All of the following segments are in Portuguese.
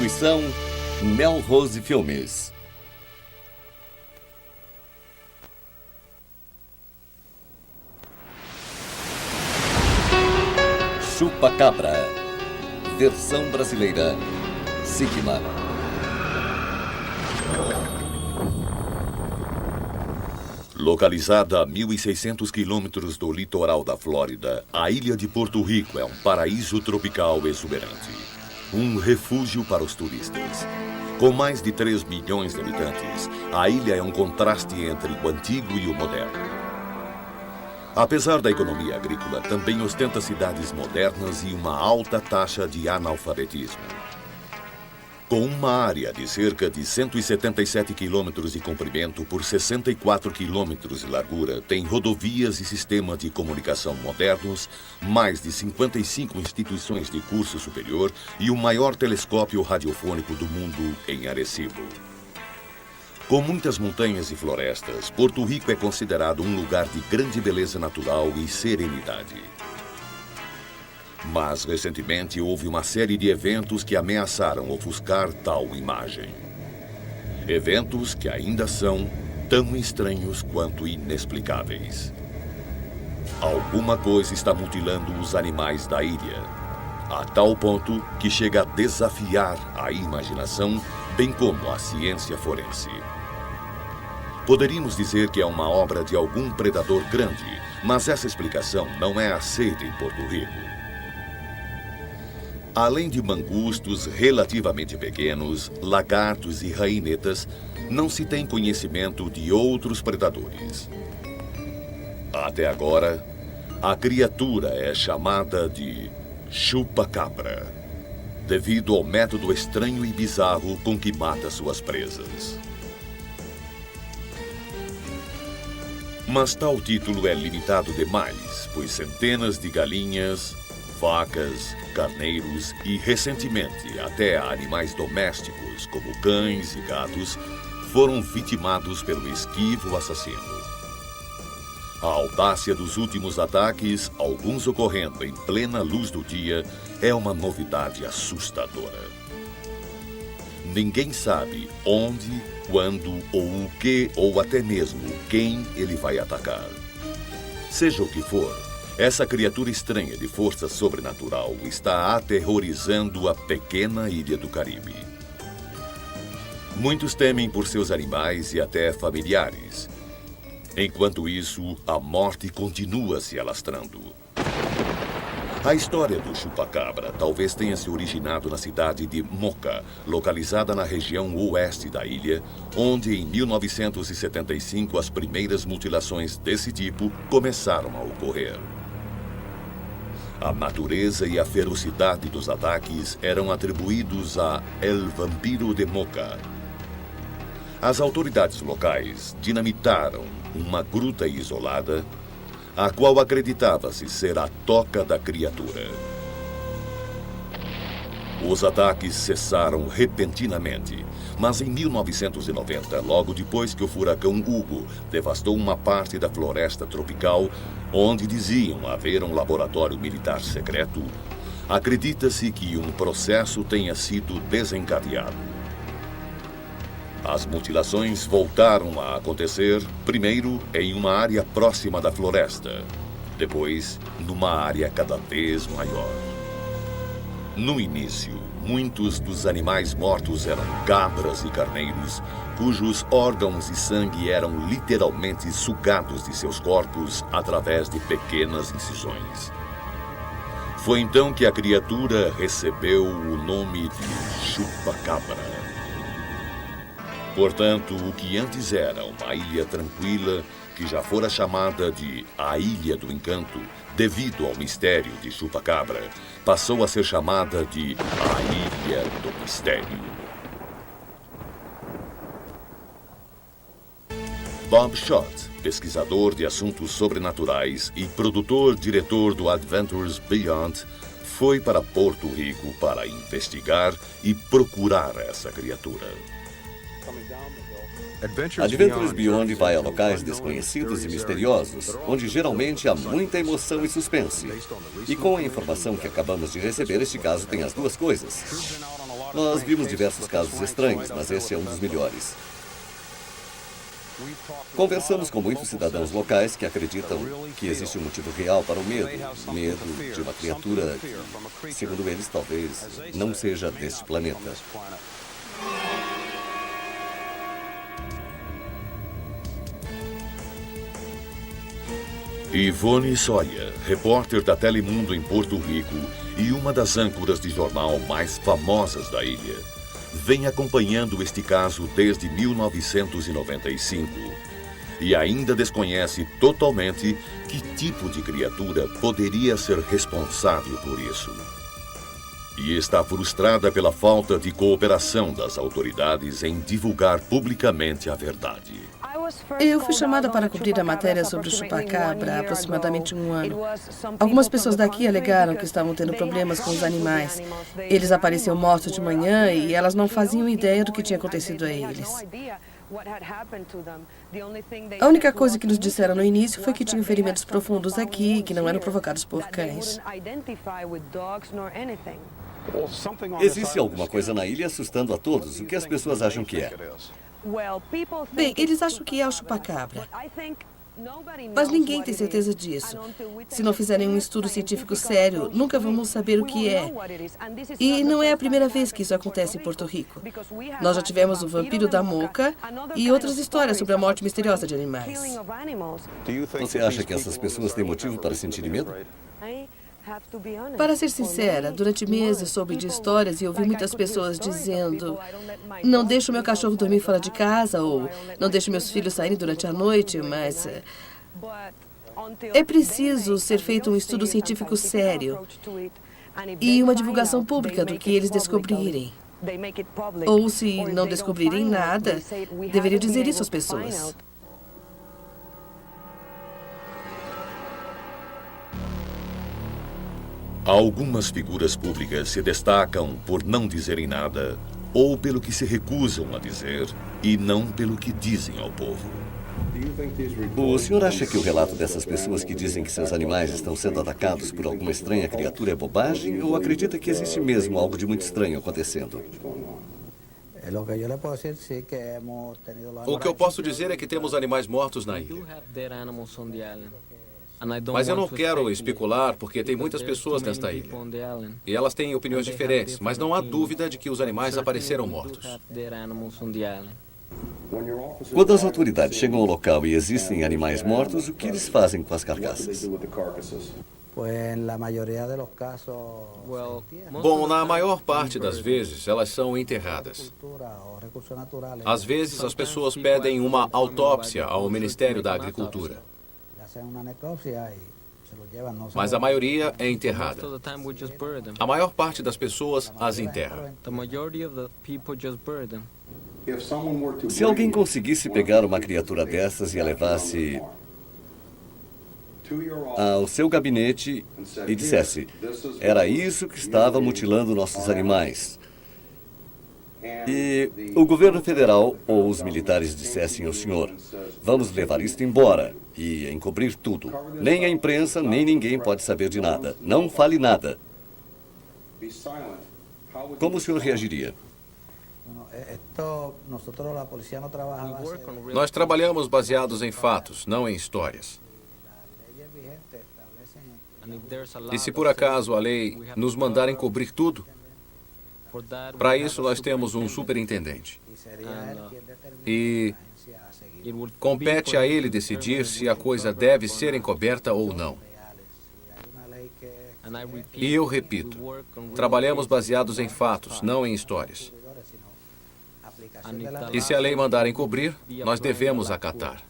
Distribuição Melrose Filmes. Chupa-Cabra. Versão brasileira. Sigma. Localizada a 1.600 quilômetros do litoral da Flórida, a ilha de Porto Rico é um paraíso tropical exuberante. Um refúgio para os turistas. Com mais de 3 milhões de habitantes, a ilha é um contraste entre o antigo e o moderno. Apesar da economia agrícola, também ostenta cidades modernas e uma alta taxa de analfabetismo. Com uma área de cerca de 177 quilômetros de comprimento por 64 quilômetros de largura, tem rodovias e sistema de comunicação modernos, mais de 55 instituições de curso superior e o maior telescópio radiofônico do mundo em Arecibo. Com muitas montanhas e florestas, Porto Rico é considerado um lugar de grande beleza natural e serenidade. Mas, recentemente, houve uma série de eventos que ameaçaram ofuscar tal imagem. Eventos que ainda são tão estranhos quanto inexplicáveis. Alguma coisa está mutilando os animais da ilha, a tal ponto que chega a desafiar a imaginação, bem como a ciência forense. Poderíamos dizer que é uma obra de algum predador grande, mas essa explicação não é aceita em Porto Rico. Além de mangustos relativamente pequenos, lagartos e rainetas, não se tem conhecimento de outros predadores. Até agora, a criatura é chamada de chupa-cabra, devido ao método estranho e bizarro com que mata suas presas. Mas tal título é limitado demais, pois centenas de galinhas, vacas, carneiros e, recentemente, até animais domésticos, como cães e gatos, foram vitimados pelo esquivo assassino. A audácia dos últimos ataques, alguns ocorrendo em plena luz do dia, é uma novidade assustadora. Ninguém sabe onde, quando ou o que ou até mesmo quem ele vai atacar. Seja o que for, essa criatura estranha de força sobrenatural está aterrorizando a pequena ilha do Caribe. Muitos temem por seus animais e até familiares. Enquanto isso, a morte continua se alastrando. A história do chupa-cabra talvez tenha se originado na cidade de Moca, localizada na região oeste da ilha, onde em 1975 as primeiras mutilações desse tipo começaram a ocorrer. A natureza e a ferocidade dos ataques eram atribuídos a El Vampiro de Moca. As autoridades locais dinamitaram uma gruta isolada, a qual acreditava-se ser a toca da criatura. Os ataques cessaram repentinamente, mas em 1990, logo depois que o furacão Hugo devastou uma parte da floresta tropical, onde diziam haver um laboratório militar secreto, acredita-se que um processo tenha sido desencadeado. As mutilações voltaram a acontecer, primeiro em uma área próxima da floresta, depois numa área cada vez maior. No início, muitos dos animais mortos eram cabras e carneiros, cujos órgãos e sangue eram literalmente sugados de seus corpos através de pequenas incisões. Foi então que a criatura recebeu o nome de chupa-cabra. Portanto, o que antes era uma ilha tranquila, que já fora chamada de a Ilha do Encanto, devido ao mistério de chupa-cabra, passou a ser chamada de a Ilha do Mistério. Bob Schott, pesquisador de assuntos sobrenaturais e produtor-diretor do Adventures Beyond, foi para Porto Rico para investigar e procurar essa criatura. Adventures Beyond vai a locais desconhecidos e misteriosos, onde geralmente há muita emoção e suspense. E com a informação que acabamos de receber, este caso tem as duas coisas. Nós vimos diversos casos estranhos, mas esse é um dos melhores. Conversamos com muitos cidadãos locais que acreditam que existe um motivo real para o medo. Medo de uma criatura que, segundo eles, talvez não seja deste planeta. Ivone Sawyer, repórter da Telemundo em Porto Rico e uma das âncoras de jornal mais famosas da ilha, vem acompanhando este caso desde 1995 e ainda desconhece totalmente que tipo de criatura poderia ser responsável por isso. E está frustrada pela falta de cooperação das autoridades em divulgar publicamente a verdade. Eu fui chamada para cobrir a matéria sobre o chupacabra há aproximadamente um ano. Algumas pessoas daqui alegaram que estavam tendo problemas com os animais. Eles apareciam mortos de manhã e elas não faziam ideia do que tinha acontecido a eles. A única coisa que nos disseram no início foi que tinham ferimentos profundos aqui e que não eram provocados por cães. Existe alguma coisa na ilha assustando a todos? O que as pessoas acham que é? Bem, eles acham que é o chupacabra. Mas ninguém tem certeza disso. Se não fizerem um estudo científico sério, nunca vamos saber o que é. E não é a primeira vez que isso acontece em Porto Rico. Nós já tivemos o vampiro da Moca e outras histórias sobre a morte misteriosa de animais. Você acha que essas pessoas têm motivo para sentir medo? Para ser sincera, durante meses soube de histórias e ouvi muitas pessoas dizendo: não deixo meu cachorro dormir fora de casa ou não deixo meus filhos saírem durante a noite, mas é preciso ser feito um estudo científico sério e uma divulgação pública do que eles descobrirem. Ou, se não descobrirem nada, deveriam dizer isso às pessoas. Algumas figuras públicas se destacam por não dizerem nada ou pelo que se recusam a dizer e não pelo que dizem ao povo. O senhor acha que o relato dessas pessoas que dizem que seus animais estão sendo atacados por alguma estranha criatura é bobagem ou acredita que existe mesmo algo de muito estranho acontecendo? O que eu posso dizer é que temos animais mortos na ilha. Mas eu não quero especular porque tem muitas pessoas nesta ilha. E elas têm opiniões diferentes, mas não há dúvida de que os animais apareceram mortos. Quando as autoridades chegam ao local e existem animais mortos, o que eles fazem com as carcaças? Bom, na maior parte das vezes, elas são enterradas. Às vezes, as pessoas pedem uma autópsia ao Ministério da Agricultura. Mas a maioria é enterrada. A maior parte das pessoas as enterra. Se alguém conseguisse pegar uma criatura dessas e a levasse ao seu gabinete e dissesse: era isso que estava mutilando nossos animais, e o governo federal ou os militares dissessem ao senhor: vamos levar isto embora e encobrir tudo. Nem a imprensa, nem ninguém pode saber de nada. Não fale nada. Como o senhor reagiria? Nós trabalhamos baseados em fatos, não em histórias. E se por acaso a lei nos mandar encobrir tudo, para isso nós temos um superintendente. E compete a ele decidir se a coisa deve ser encoberta ou não. E eu repito, trabalhamos baseados em fatos, não em histórias. E se a lei mandar encobrir, nós devemos acatar.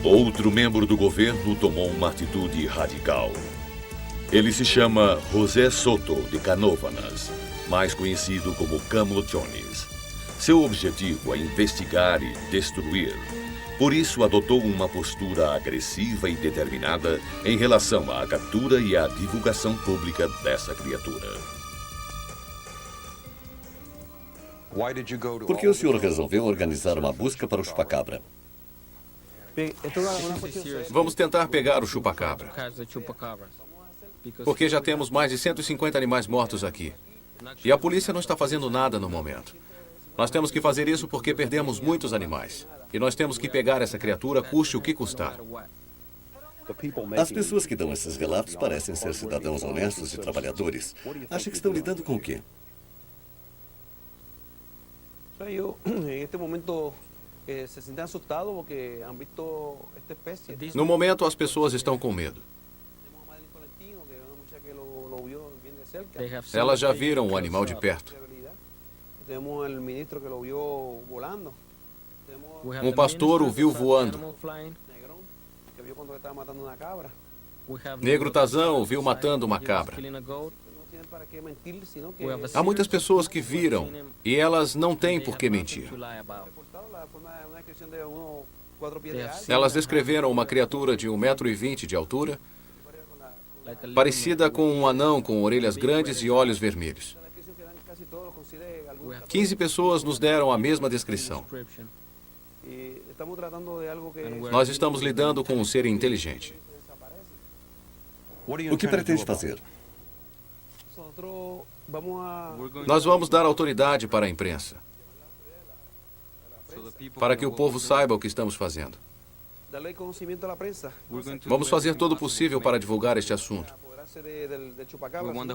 Outro membro do governo tomou uma atitude radical. Ele se chama José Soto de Canóvanas, mais conhecido como Camilo Jones. Seu objetivo é investigar e destruir. Por isso, adotou uma postura agressiva e determinada em relação à captura e à divulgação pública dessa criatura. Por que o senhor resolveu organizar uma busca para o chupacabra? Vamos tentar pegar o chupa-cabra, porque já temos mais de 150 animais mortos aqui. E a polícia não está fazendo nada no momento. Nós temos que fazer isso porque perdemos muitos animais. E nós temos que pegar essa criatura, custe o que custar. As pessoas que dão esses relatos parecem ser cidadãos honestos e trabalhadores. Acha que estão lidando com o quê? No momento, as pessoas estão com medo. Elas já viram o animal de perto. Um pastor o viu voando. Negro Tarzan o viu matando uma cabra. Há muitas pessoas que viram e elas não têm por que mentir. Elas descreveram uma criatura de 1,20 m de altura, parecida com um anão com orelhas grandes e olhos vermelhos. 15 pessoas nos deram a mesma descrição. Nós estamos lidando com um ser inteligente. O que pretende fazer? Nós vamos dar autoridade para a imprensa, para que o povo saiba o que estamos fazendo. Vamos fazer todo o possível para divulgar este assunto.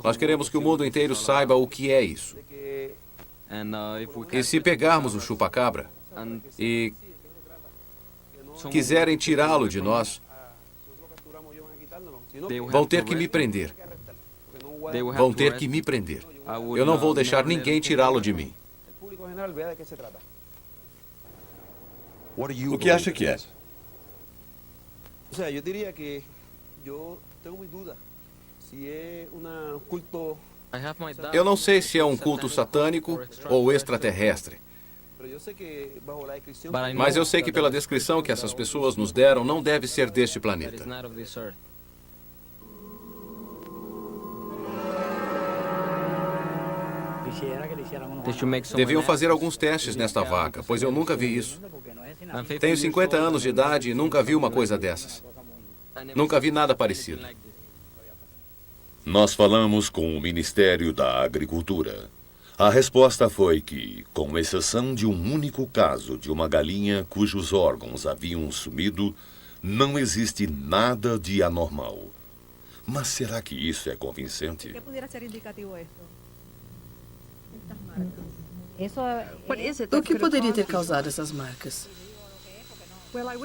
Nós queremos que o mundo inteiro saiba o que é isso. E se pegarmos o chupa-cabra e quiserem tirá-lo de nós, vão ter que me prender. Vão ter que me prender. Eu não vou deixar ninguém tirá-lo de mim. O que acha que é? Eu não sei se é um culto satânico ou extraterrestre. Mas eu sei que pela descrição que essas pessoas nos deram, não deve ser deste planeta. Deviam fazer alguns testes nesta vaca, pois eu nunca vi isso. Tenho 50 anos de idade e nunca vi uma coisa dessas. Nunca vi nada parecido. Nós falamos com o Ministério da Agricultura. A resposta foi que, com exceção de um único caso de uma galinha cujos órgãos haviam sumido, não existe nada de anormal. Mas será que isso é convincente? O que poderia ter causado essas marcas?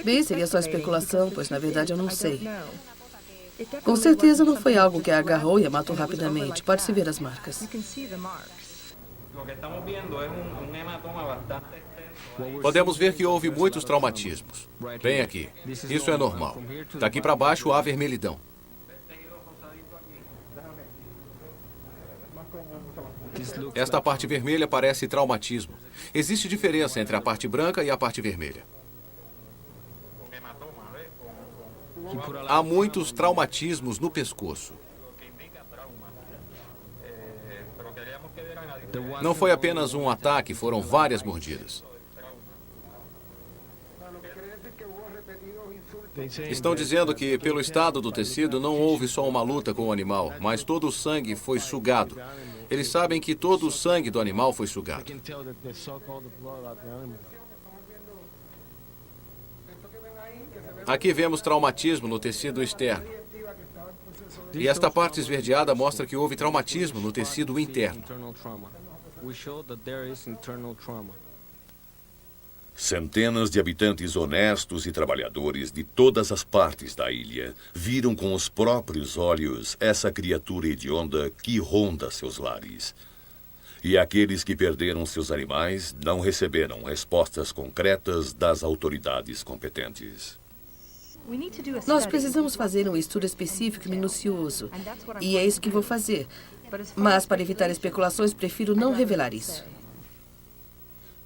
Bem, seria só especulação, pois na verdade eu não sei. Com certeza não foi algo que a agarrou e a matou rapidamente. Pode-se ver as marcas. Podemos ver que houve muitos traumatismos. Bem aqui. Isso é normal. Daqui para baixo há vermelhidão. Esta parte vermelha parece traumatismo. Existe diferença entre a parte branca e a parte vermelha. Há muitos traumatismos no pescoço. Não foi apenas um ataque, foram várias mordidas. Estão dizendo que, pelo estado do tecido, não houve só uma luta com o animal, mas todo o sangue foi sugado. Eles sabem que todo o sangue do animal foi sugado. Aqui vemos traumatismo no tecido externo. E esta parte esverdeada mostra que houve traumatismo no tecido interno. Centenas de habitantes honestos e trabalhadores de todas as partes da ilha viram com os próprios olhos essa criatura hedionda que ronda seus lares. E aqueles que perderam seus animais não receberam respostas concretas das autoridades competentes. Nós precisamos fazer um estudo específico e minucioso. E é isso que vou fazer. Mas, para evitar especulações, prefiro não revelar isso.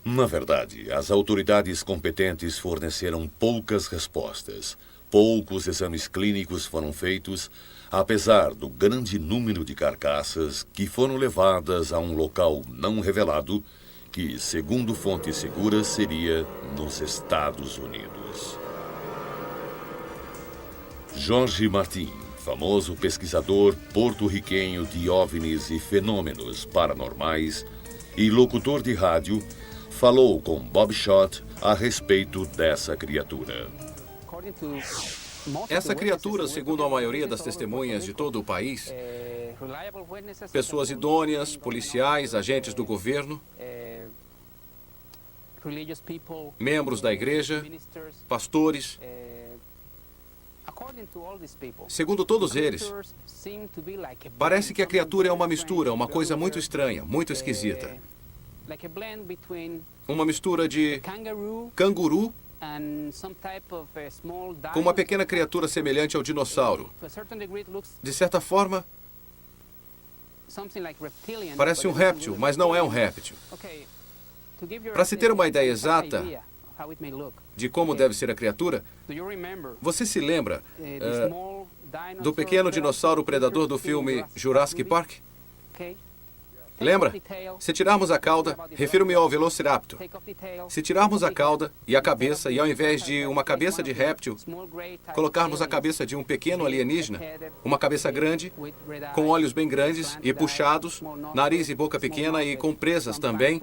Na verdade, as autoridades competentes forneceram poucas respostas. Poucos exames clínicos foram feitos, apesar do grande número de carcaças que foram levadas a um local não revelado, que, segundo fontes seguras, seria nos Estados Unidos. Jorge Martin, famoso pesquisador porto-riquenho de OVNIs e fenômenos paranormais e locutor de rádio, falou com Bob Schott a respeito dessa criatura. Essa criatura, segundo a maioria das testemunhas de todo o país, pessoas idôneas, policiais, agentes do governo, membros da igreja, pastores, segundo todos eles, parece que a criatura é uma mistura, uma coisa muito estranha, muito esquisita. Uma mistura de canguru com uma pequena criatura semelhante ao dinossauro. De certa forma, parece um réptil, mas não é um réptil. Para se ter uma ideia exata de como deve ser a criatura, você se lembra do pequeno dinossauro predador do filme Jurassic Park? Lembra? Se tirarmos a cauda, refiro-me ao Velociraptor. Se tirarmos a cauda e a cabeça, e ao invés de uma cabeça de réptil, colocarmos a cabeça de um pequeno alienígena, uma cabeça grande, com olhos bem grandes e puxados, nariz e boca pequena e com presas também.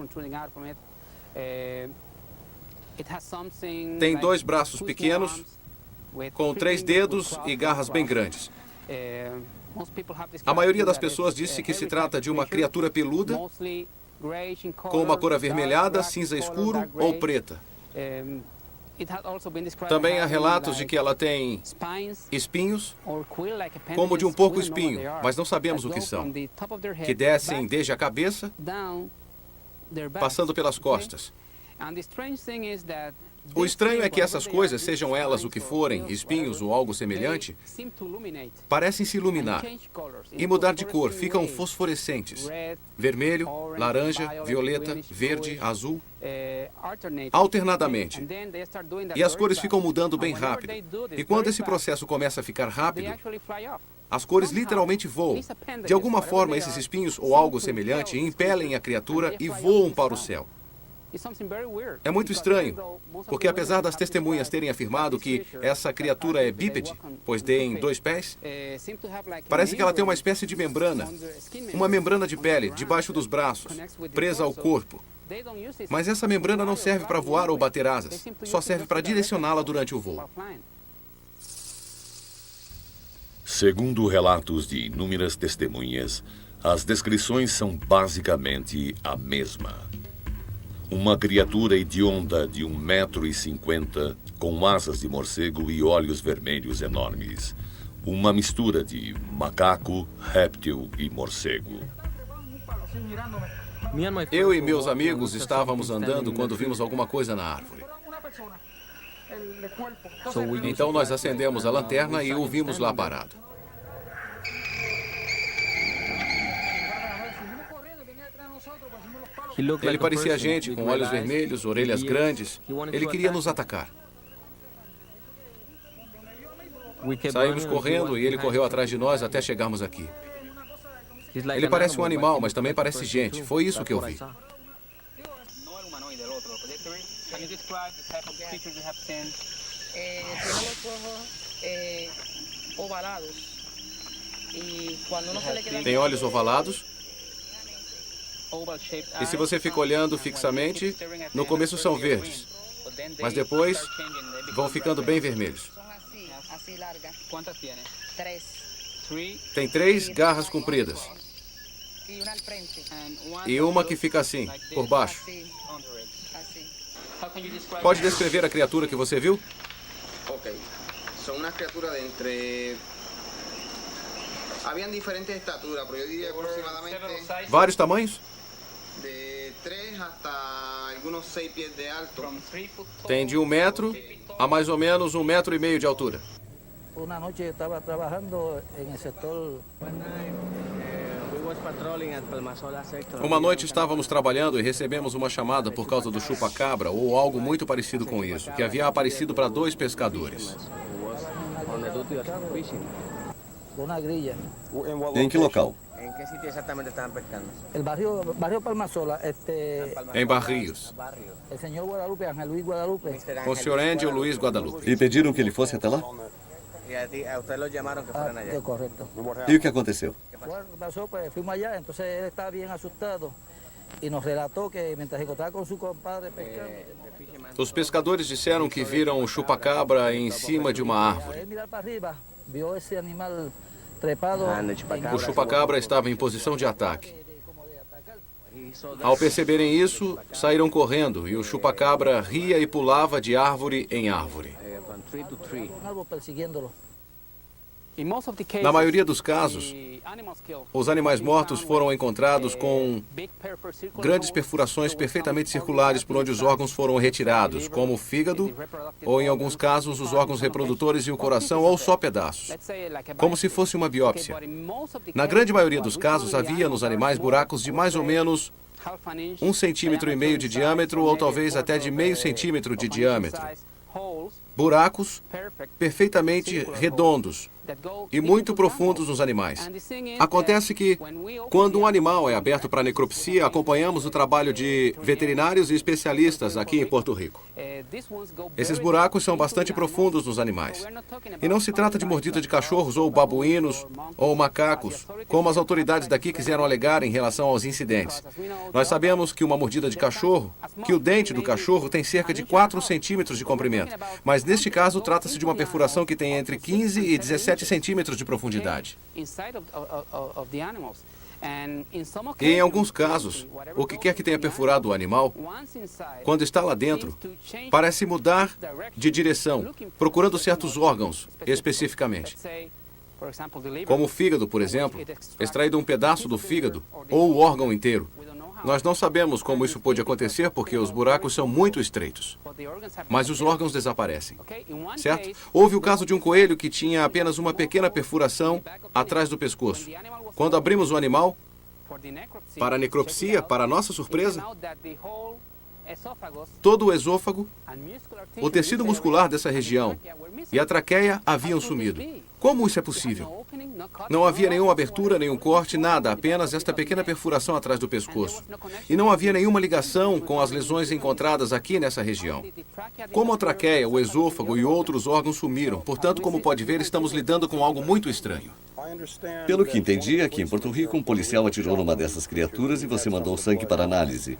Tem 2 braços pequenos, com 3 dedos e garras bem grandes. A maioria das pessoas disse que se trata de uma criatura peluda, com uma cor avermelhada, cinza escuro ou preta. Também há relatos de que ela tem espinhos, como de um porco-espinho, mas não sabemos o que são, que descem desde a cabeça, passando pelas costas. O estranho é que essas coisas, sejam elas o que forem, espinhos ou algo semelhante, parecem se iluminar e mudar de cor, ficam fosforescentes. Vermelho, laranja, violeta, verde, azul, alternadamente. E as cores ficam mudando bem rápido. E quando esse processo começa a ficar rápido, as cores literalmente voam. De alguma forma, esses espinhos ou algo semelhante impelem a criatura e voam para o céu. É muito estranho, porque apesar das testemunhas terem afirmado que essa criatura é bípede, pois tem 2 pés, parece que ela tem uma espécie de membrana, uma membrana de pele debaixo dos braços, presa ao corpo. Mas essa membrana não serve para voar ou bater asas, só serve para direcioná-la durante o voo. Segundo relatos de inúmeras testemunhas, as descrições são basicamente a mesma. Uma criatura hedionda de 1,50 m, com asas de morcego e olhos vermelhos enormes. Uma mistura de macaco, réptil e morcego. Eu e meus amigos estávamos andando quando vimos alguma coisa na árvore. Então nós acendemos a lanterna e o vimos lá parado. Ele parecia gente, com olhos vermelhos, orelhas grandes. Ele queria nos atacar. Saímos correndo e ele correu atrás de nós até chegarmos aqui. Ele parece um animal, mas também parece gente. Foi isso que eu vi. Tem olhos ovalados. E se você fica olhando fixamente, no começo são verdes, mas depois vão ficando bem vermelhos. Tem 3 garras compridas. E uma que fica assim, por baixo. Pode descrever a criatura que você viu? Ok. São uma criatura de entre... Habían diferentes estaturas, pero yo diría aproximadamente... Vários tamanhos? De 3 hasta algunos 6 pies de alto. Tem de 1 metro a mais ou menos 1,5 metros de altura. Uma noite eu estava trabalhando no setor. Uma noite estávamos trabalhando e recebemos uma chamada por causa do chupa-cabra ou algo muito parecido com isso, que havia aparecido para 2 pescadores. Uma grilla. Em que local? ¿En qué sitio exactamente estaban pescando? El barrio Palmasola, Em Barrios, el señor Guadalupe, Ángel Luis Guadalupe. com o Sr. Angel Luiz Guadalupe. E pediram que ele fosse até lá? A usted lo llamaron que fueran allá. Correcto. E o que aconteceu? Bueno, ¿qué pasó? Pues fuimos allá, entonces él estaba bien asustado y nos relató que mientras se encontraba con su compadre pescando, Os pescadores disseram que viram o chupacabra em cima de uma árvore. él mirar para arriba, vio ese animal trepado. O chupacabra estava em posição de ataque. Ao perceberem isso, saíram correndo e o chupacabra ria e pulava de árvore em árvore. Un árbol persiguiéndolo. Na maioria dos casos, os animais mortos foram encontrados com grandes perfurações perfeitamente circulares por onde os órgãos foram retirados, como o fígado, ou em alguns casos os órgãos reprodutores e o coração, ou só pedaços, como se fosse uma biópsia. Na grande maioria dos casos, havia nos animais buracos de mais ou menos 1,5 centímetro de diâmetro ou talvez até de meio centímetro de diâmetro. Buracos perfeitamente redondos e muito profundos nos animais. Acontece que, quando um animal é aberto para necropsia, acompanhamos o trabalho de veterinários e especialistas aqui em Porto Rico. Esses buracos são bastante profundos nos animais. E não se trata de mordida de cachorros ou babuínos ou macacos, como as autoridades daqui quiseram alegar em relação aos incidentes. Nós sabemos que uma mordida de cachorro, que o dente do cachorro tem cerca de 4 centímetros de comprimento, mas neste caso trata-se de uma perfuração que tem entre 15 e 17 centímetros de profundidade. E em alguns casos, o que quer que tenha perfurado o animal, quando está lá dentro, parece mudar de direção, procurando certos órgãos especificamente. Como o fígado, por exemplo, extraído um pedaço do fígado ou o órgão inteiro. Nós não sabemos como isso pode acontecer porque os buracos são muito estreitos. Mas os órgãos desaparecem. Certo? Houve o caso de um coelho que tinha apenas uma pequena perfuração atrás do pescoço. Quando abrimos o animal, para a necropsia, para nossa surpresa, todo o esôfago, o tecido muscular dessa região e a traqueia haviam sumido. Como isso é possível? Não havia nenhuma abertura, nenhum corte, nada, apenas esta pequena perfuração atrás do pescoço. E não havia nenhuma ligação com as lesões encontradas aqui nessa região. Como a traqueia, o esôfago e outros órgãos sumiram, portanto, como pode ver, estamos lidando com algo muito estranho. Pelo que entendi, aqui em Porto Rico, um policial atirou numa dessas criaturas e você mandou o sangue para análise.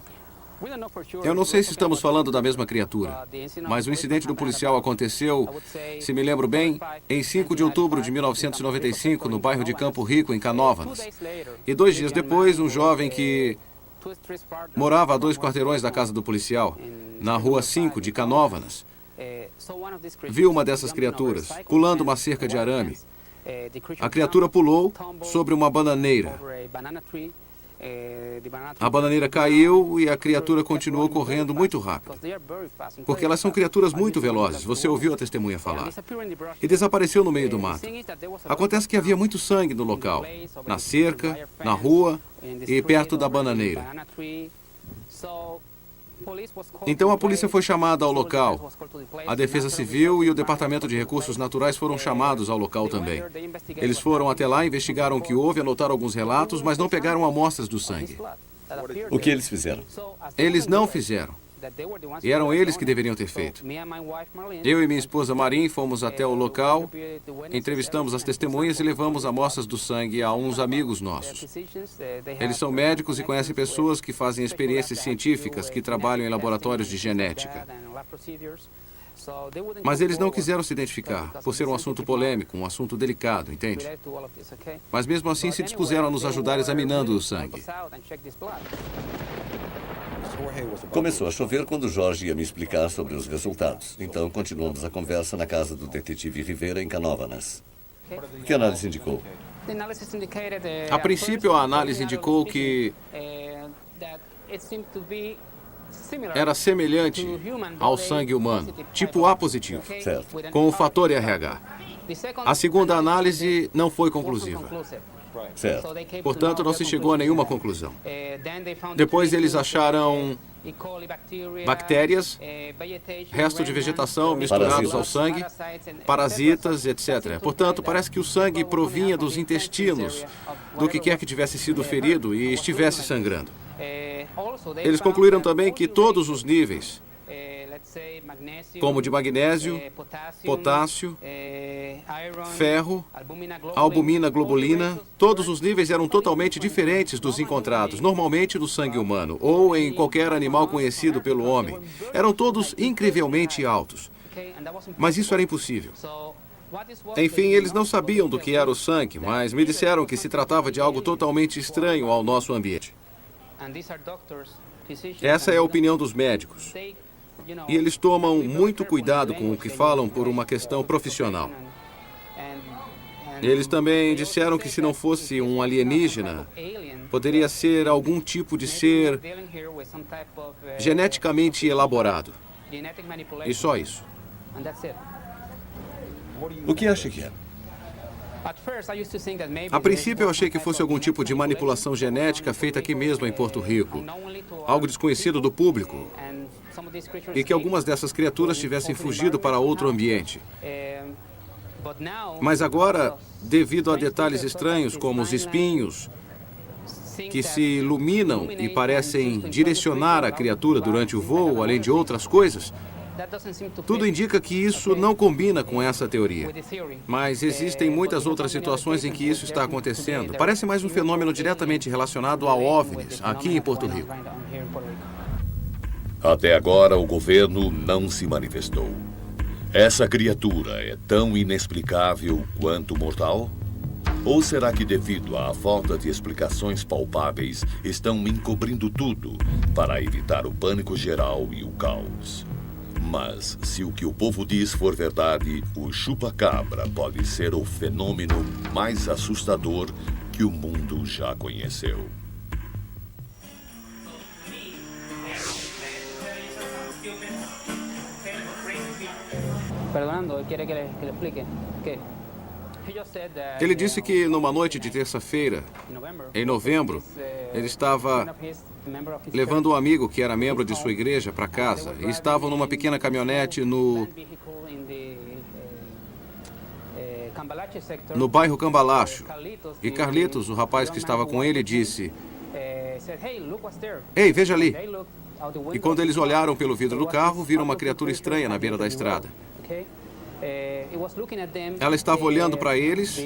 Eu não sei se estamos falando da mesma criatura, mas o incidente do policial aconteceu, se me lembro bem, em 5 de outubro de 1995, no bairro de Campo Rico, em Canóvanas. E 2 dias depois, um jovem que morava a 2 quarteirões da casa do policial, na rua 5 de Canóvanas, viu uma dessas criaturas pulando uma cerca de arame. A criatura pulou sobre uma bananeira. A bananeira caiu e a criatura continuou correndo muito rápido. Porque elas são criaturas muito velozes, você ouviu a testemunha falar. E desapareceu no meio do mato. Acontece que havia muito sangue no local, na cerca, na rua e perto da bananeira. Então a polícia foi chamada ao local. A Defesa Civil e o Departamento de Recursos Naturais foram chamados ao local também. Eles foram até lá, investigaram o que houve, anotaram alguns relatos, mas não pegaram amostras do sangue. O que eles fizeram? Eles não fizeram. E eram eles que deveriam ter feito. Eu e minha esposa Marim fomos até o local, entrevistamos as testemunhas e levamos amostras do sangue a uns amigos nossos. Eles são médicos e conhecem pessoas que fazem experiências científicas, que trabalham em laboratórios de genética. Mas eles não quiseram se identificar, por ser um assunto polêmico, um assunto delicado, entende? Mas mesmo assim se dispuseram a nos ajudar examinando o sangue. Começou a chover quando Jorge ia me explicar sobre os resultados. Então, continuamos a conversa na casa do detetive Rivera, em Canóvanas. O que a análise indicou? A princípio, a análise indicou que era semelhante ao sangue humano, tipo A positivo, Certo. com o fator RH. A segunda análise não foi conclusiva. Certo. Portanto, não se chegou a nenhuma conclusão. Depois eles acharam bactérias, resto de vegetação misturados ao sangue, parasitas, etc. Portanto, parece que o sangue provinha dos intestinos do que quer que tivesse sido ferido e estivesse sangrando. Eles concluíram também que todos os níveis como de magnésio, potássio, ferro, albumina globulina. Todos os níveis eram totalmente diferentes dos encontrados, normalmente no sangue humano ou em qualquer animal conhecido pelo homem. Eram todos incrivelmente altos. Mas isso era impossível. Enfim, eles não sabiam do que era o sangue, mas me disseram que se tratava de algo totalmente estranho ao nosso ambiente. Essa é a opinião dos médicos. E eles tomam muito cuidado com o que falam por uma questão profissional. Eles também disseram que se não fosse um alienígena, poderia ser algum tipo de ser geneticamente elaborado. E só isso. O que acha que é? A princípio eu achei que fosse algum tipo de manipulação genética feita aqui mesmo em Porto Rico. Algo desconhecido do público. E que algumas dessas criaturas tivessem fugido para outro ambiente. Mas agora, devido a detalhes estranhos como os espinhos, que se iluminam e parecem direcionar a criatura durante o voo, além de outras coisas, tudo indica que isso não combina com essa teoria. Mas existem muitas outras situações em que isso está acontecendo. Parece mais um fenômeno diretamente relacionado a OVNIs, aqui em Porto Rico. Até agora, o governo não se manifestou. Essa criatura é tão inexplicável quanto mortal? Ou será que, devido à falta de explicações palpáveis, estão encobrindo tudo para evitar o pânico geral e o caos? Mas, se o que o povo diz for verdade, o chupa-cabra pode ser o fenômeno mais assustador que o mundo já conheceu. Ele disse que numa noite de terça-feira, em novembro, ele estava levando um amigo que era membro de sua igreja para casa e estavam numa pequena caminhonete no bairro Cambalacho. E Carlitos, o rapaz que estava com ele, disse: "Ei, veja ali." E quando eles olharam pelo vidro do carro, viram uma criatura estranha na beira da estrada. Ela estava olhando para eles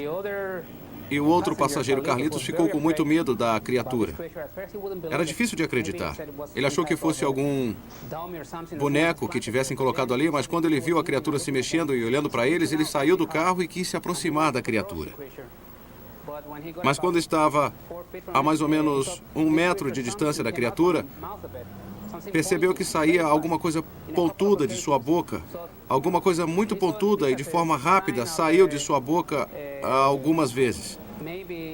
e o outro passageiro, Carlitos, ficou com muito medo da criatura. Era difícil de acreditar. Ele achou que fosse algum boneco que tivessem colocado ali, mas quando ele viu a criatura se mexendo e olhando para eles, ele saiu do carro e quis se aproximar da criatura. Mas quando estava a mais ou menos 1 metro de distância da criatura, percebeu que saía alguma coisa pontuda de sua boca. Alguma coisa muito pontuda e de forma rápida saiu de sua boca algumas vezes.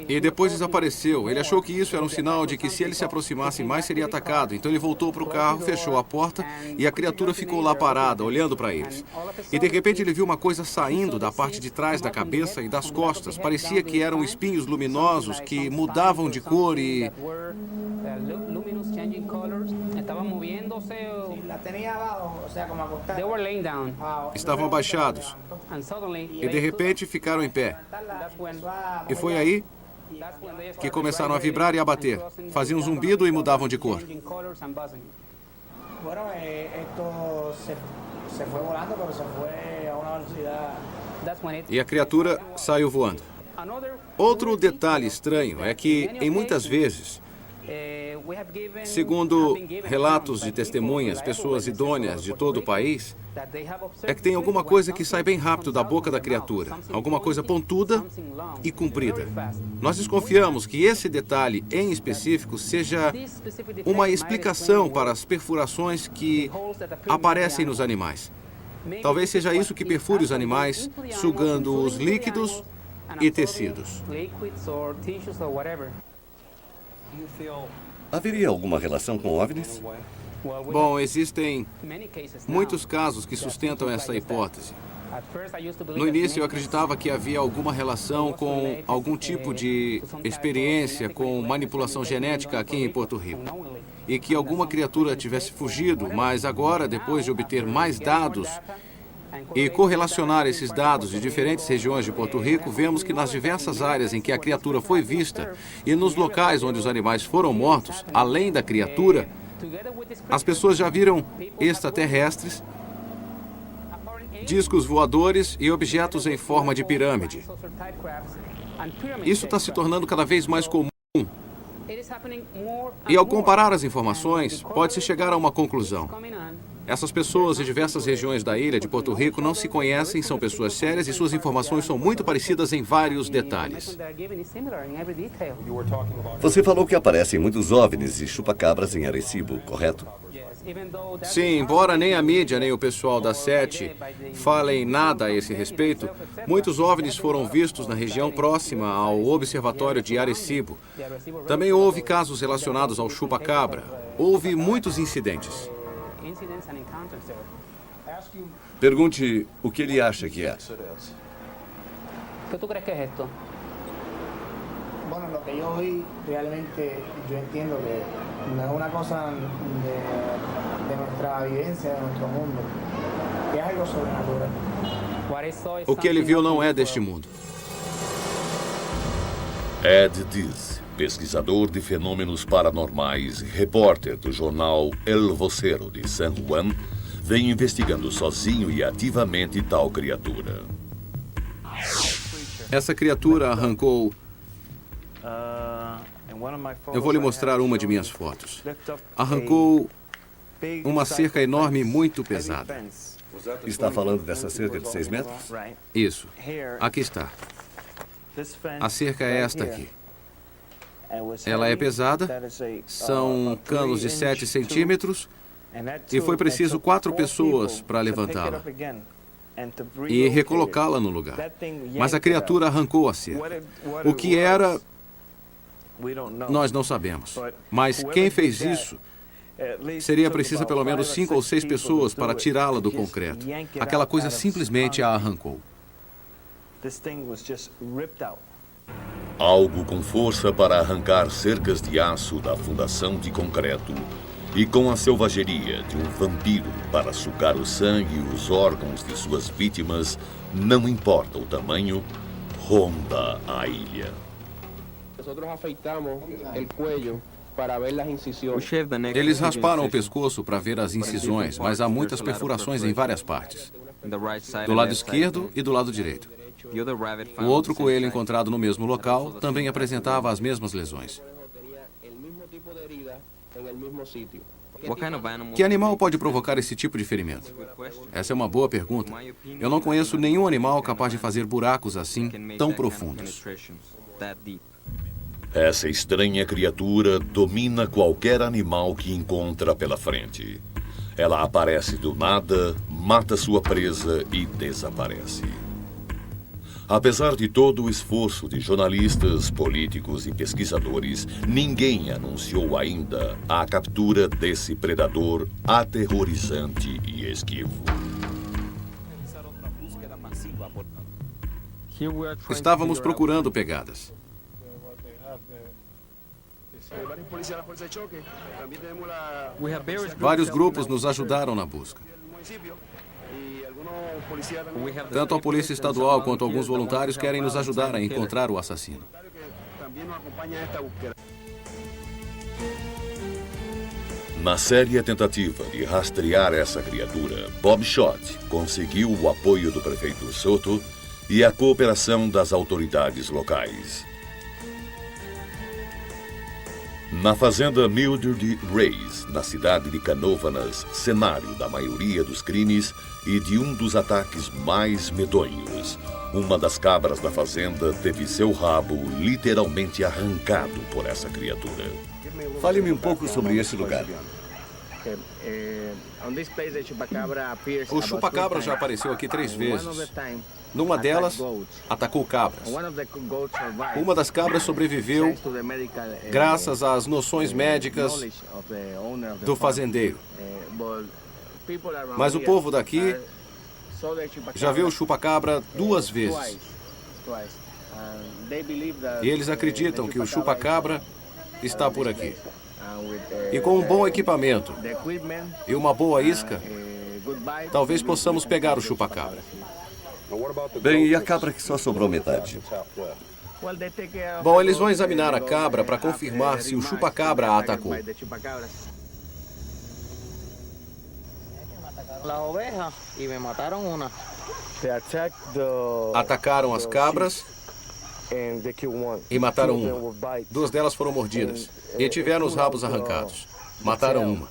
E depois desapareceu. Ele achou que isso era um sinal de que se ele se aproximasse mais seria atacado. Então ele voltou para o carro, fechou a porta e a criatura ficou lá parada, olhando para eles. E de repente ele viu uma coisa saindo da parte de trás da cabeça e das costas. Parecia que eram espinhos luminosos que mudavam de cor e... Estavam abaixados. E de repente ficaram em pé. E foi aí que começaram a vibrar e a bater. Faziam um zumbido e mudavam de cor. E a criatura saiu voando. Outro detalhe estranho é que, em muitas vezes, segundo relatos de testemunhas, pessoas idôneas de todo o país, é que tem alguma coisa que sai bem rápido da boca da criatura, alguma coisa pontuda e comprida. Nós desconfiamos que esse detalhe em específico seja uma explicação para as perfurações que aparecem nos animais. Talvez seja isso que perfure os animais, sugando os líquidos e tecidos. Haveria alguma relação com OVNIs? Bom, existem muitos casos que sustentam essa hipótese. No início, eu acreditava que havia alguma relação com algum tipo de experiência com manipulação genética aqui em Porto Rico. E que alguma criatura tivesse fugido, mas agora, depois de obter mais dados e correlacionar esses dados de diferentes regiões de Porto Rico, vemos que nas diversas áreas em que a criatura foi vista e nos locais onde os animais foram mortos, além da criatura, as pessoas já viram extraterrestres discos voadores e objetos em forma de pirâmide. Isso está se tornando cada vez mais comum. E ao comparar as informações, pode-se chegar a uma conclusão. Essas pessoas de diversas regiões da ilha de Porto Rico não se conhecem, são pessoas sérias e suas informações são muito parecidas em vários detalhes. Você falou que aparecem muitos OVNIs e chupacabras em Arecibo, correto? Sim, embora nem a mídia nem o pessoal da SETI falem nada a esse respeito, muitos OVNIs foram vistos na região próxima ao Observatório de Arecibo. Também houve casos relacionados ao chupacabra. Houve muitos incidentes. Pergunte o que ele acha que é. ¿Qué tú crees que es esto? Bueno, lo que yo vi, realmente yo entiendo que no es una cosa de nuestra vivencia, de nuestro mundo, que es algo sobrenatural. O que ele viu não é deste mundo. Ed Diz, pesquisador de fenômenos paranormais e repórter do jornal El Vocero de San Juan, vem investigando sozinho e ativamente tal criatura. Essa criatura arrancou... Eu vou lhe mostrar uma de minhas fotos. Arrancou uma cerca enorme muito pesada. Está falando dessa cerca de 6 metros? Isso. Aqui está. A cerca é esta aqui. Ela é pesada, são canos de 7 centímetros e foi preciso 4 pessoas para levantá-la e recolocá-la no lugar. Mas a criatura arrancou a cerca. O que era, nós não sabemos. Mas quem fez isso, seria preciso pelo menos 5 ou 6 pessoas para tirá-la do concreto. Aquela coisa simplesmente a arrancou. Algo com força para arrancar cercas de aço da fundação de concreto e com a selvageria de um vampiro para sugar o sangue e os órgãos de suas vítimas, não importa o tamanho, ronda a ilha. Eles rasparam o pescoço para ver as incisões, mas há muitas perfurações em várias partes. Do lado esquerdo e do lado direito. O outro coelho encontrado no mesmo local também apresentava as mesmas lesões. Que animal pode provocar esse tipo de ferimento? Essa é uma boa pergunta. Eu não conheço nenhum animal capaz de fazer buracos assim tão profundos. Essa estranha criatura domina qualquer animal que encontra pela frente. Ela aparece do nada, mata sua presa e desaparece. Apesar de todo o esforço de jornalistas, políticos e pesquisadores, ninguém anunciou ainda a captura desse predador aterrorizante e esquivo. Estávamos procurando pegadas. Vários grupos nos ajudaram na busca. Tanto a Polícia Estadual quanto alguns voluntários querem nos ajudar a encontrar o assassino. Na séria tentativa de rastrear essa criatura, Bob Schott conseguiu o apoio do prefeito Soto e a cooperação das autoridades locais. Na fazenda Mildred Reis, na cidade de Canóvanas, cenário da maioria dos crimes e de um dos ataques mais medonhos, uma das cabras da fazenda teve seu rabo literalmente arrancado por essa criatura. Fale-me um pouco sobre esse lugar. O chupacabra já apareceu aqui 3 vezes. Numa delas, atacou cabras. Uma das cabras sobreviveu graças às noções médicas do fazendeiro. Mas o povo daqui já viu o chupacabra 2 vezes. E eles acreditam que o chupacabra está por aqui. E com um bom equipamento e uma boa isca, talvez possamos pegar o chupacabra. Bem, e a cabra que só sobrou metade? Bom, eles vão examinar a cabra para confirmar se o chupacabra a atacou. Atacaram as cabras e mataram uma. 2 delas foram mordidas e tiveram os rabos arrancados. Mataram uma.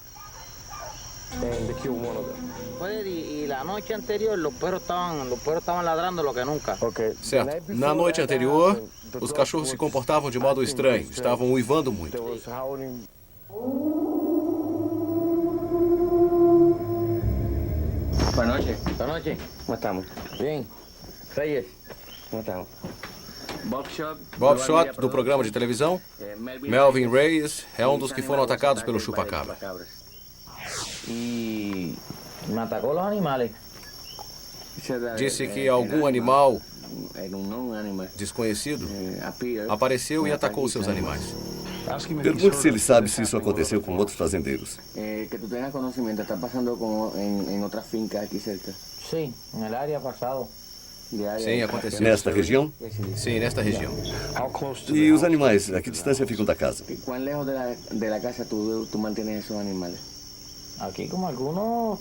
Certo. Na noite anterior, os cachorros se comportavam de modo estranho. Estavam uivando muito. Boa noite. Boa noite. Como estamos? Bem. Reyes. Como estamos? Bob Schott, do programa de televisão. Melvin Reyes é um dos que foram atacados pelo chupacabra. Y me atacó los animales. Disse que algum animal desconhecido apareceu e atacou seus animais. Pergunte se ele sabe se isso aconteceu com outros fazendeiros. Que tu tengas conocimiento, está pasando en otras fincas aquí cerca. Sí, en el área pasado. Sim, aconteceu. Nesta região? Sim, nesta região. E os animais, a que distância ficam da casa? ¿Cuán lejos de la casa tú mantienes esos animales? Aquí como algunos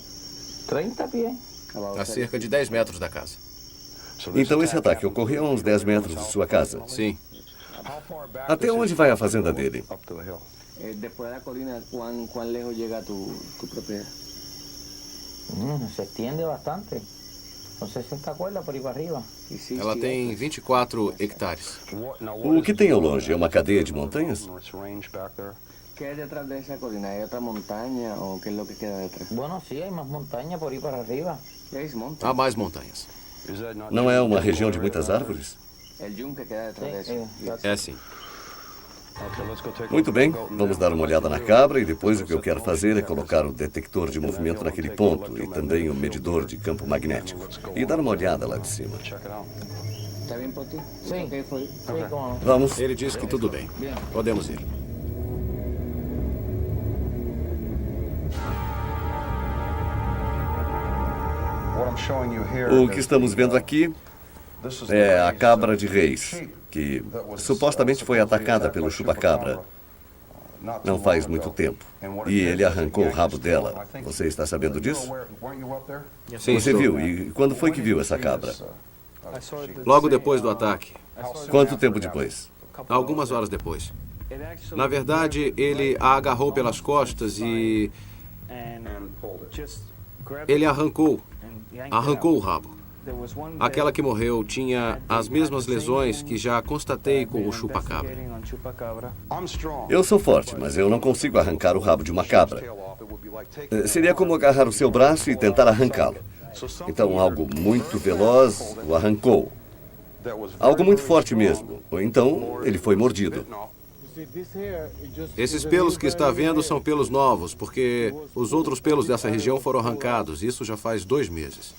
30 pies. A cerca de 10 metros da casa. Então esse ataque ocorreu a uns 10 metros de sua casa? Sim. Até onde vai a fazenda dele? Después de la colina, ¿cuán lejos llega tu propiedad? Se extiende bastante. Con 60 cuerdas por ahí para arriba. Ela tem 24 hectares. O que tem ao longe? É uma cadeia de montanhas? ¿Qué hay detrás de esa colina? ¿Hay otra montaña o qué es lo que queda detrás? Bueno, sí, hay más montaña por ahí para arriba. Há mais montanhas. Não é uma região de muitas árvores? El yunque queda detrás de eso. É sim. Muito bem, vamos dar uma olhada na cabra e depois o que eu quero fazer é colocar o detector de movimento naquele ponto e também o medidor de campo magnético. E dar uma olhada lá de cima. ¿Está bien por ti? Sí. Okay, for you. Sí, como no. Vamos. Ele disse que tudo bem. Podemos ir. O que estamos vendo aqui é a cabra de Reis, que supostamente foi atacada pelo chupacabra não faz muito tempo. E ele arrancou o rabo dela. Você está sabendo disso? Sim, Você estou. viu? E quando foi que viu essa cabra? Logo depois do ataque. Quanto tempo depois? Algumas horas depois. Na verdade, ele a agarrou pelas costas e ele arrancou o rabo. Aquela que morreu tinha as mesmas lesões que já constatei com o chupacabra. Eu sou forte, mas eu não consigo arrancar o rabo de uma cabra. Seria como agarrar o seu braço e tentar arrancá-lo. Então, algo muito veloz o arrancou. Algo muito forte mesmo. Ou então, ele foi mordido. Esses pelos que está vendo são pelos novos, porque os outros pelos dessa região foram arrancados. Isso já faz 2 meses.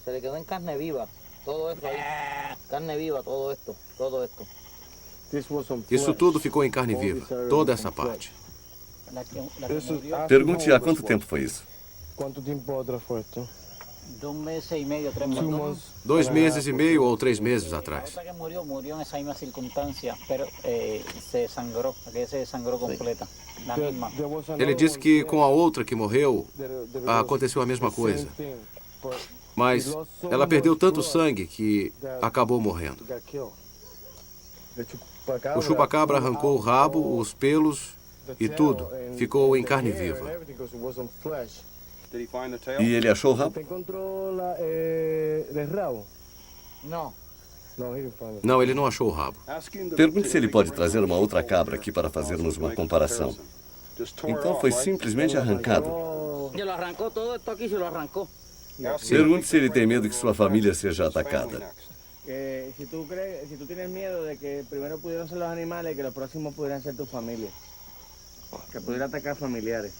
Se le quedó en carne viva. Todo esto ahí. Carne viva, todo esto. Todo esto. Isso tudo ficou em carne viva, toda essa parte. Pergunte há quanto tempo foi isso? ¿Cuánto tiempo atrás fue esto? 2 meses y medio, 3 meses. 2 meses e meio ou 3 meses atrás. La que murió en esa misma circunstancia, pero se sangró, aquella se desangró completa, la misma. Ele disse que com a outra que morreu, aconteceu a mesma coisa. Mas ela perdeu tanto sangue que acabou morrendo. O chupacabra arrancou o rabo, os pelos e tudo. Ficou em carne viva. E ele achou o rabo? No. Não, ele não achou o rabo. Pergunte se ele pode trazer uma outra cabra aqui para fazermos uma comparação. Então foi simplesmente arrancado. Se lo arrancó todo esto aquí, se lo arrancó. Pergunte se ele tem medo que sua família seja atacada. Si tú tienes miedo de que primero pudieran ser los animales y que los próximos pudieran ser tu familia. Que pudiera atacar familiares.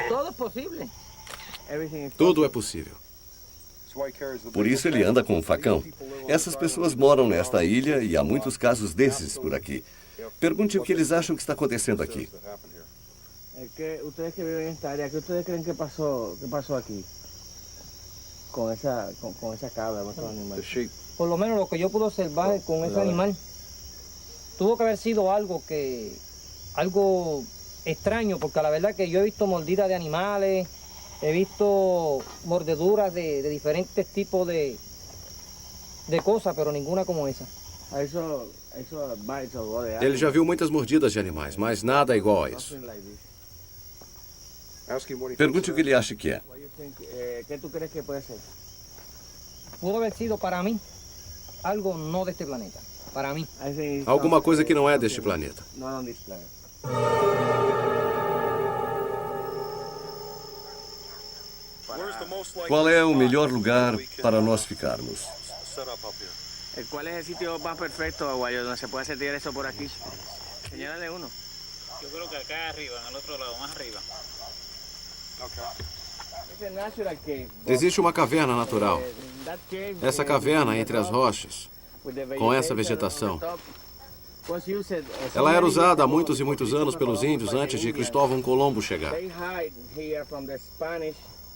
Todo es posible. Tudo é possível. Por isso ele anda com um facão. Essas pessoas moram nesta ilha e há muitos casos desses por aqui. Pergunte o que eles acham que está acontecendo aqui. Ustedes que viven en esta área, ¿qué ustedes creen que pasó aquí? Con esa cabra, con esos animales. Por lo menos lo que yo pude observar con ese animal, tuvo que haber sido algo extraño, porque la verdad que yo he visto mordidas de animales, he visto mordeduras de diferentes tipos de cosas, pero ninguna como esa. Ele já viu muitas mordidas de animais, mas nada igual a isso. Pergunte o que ele acha que é. ¿Qué tú crees que puede ser? Pudo haber sido para mí algo no de este planeta, para mí. Alguma coisa que não é deste planeta. Not on this planet. Qual é o melhor lugar para nós ficarmos? ¿Cuál es el sitio más perfecto, Aguayo, donde se puede setear eso por aquí? Señálale uno. Yo creo que acá arriba, en el otro lado, más arriba. Existe uma caverna natural. Essa caverna entre as rochas, com essa vegetação. Ela era usada há muitos e muitos anos pelos índios antes de Cristóvão Colombo chegar.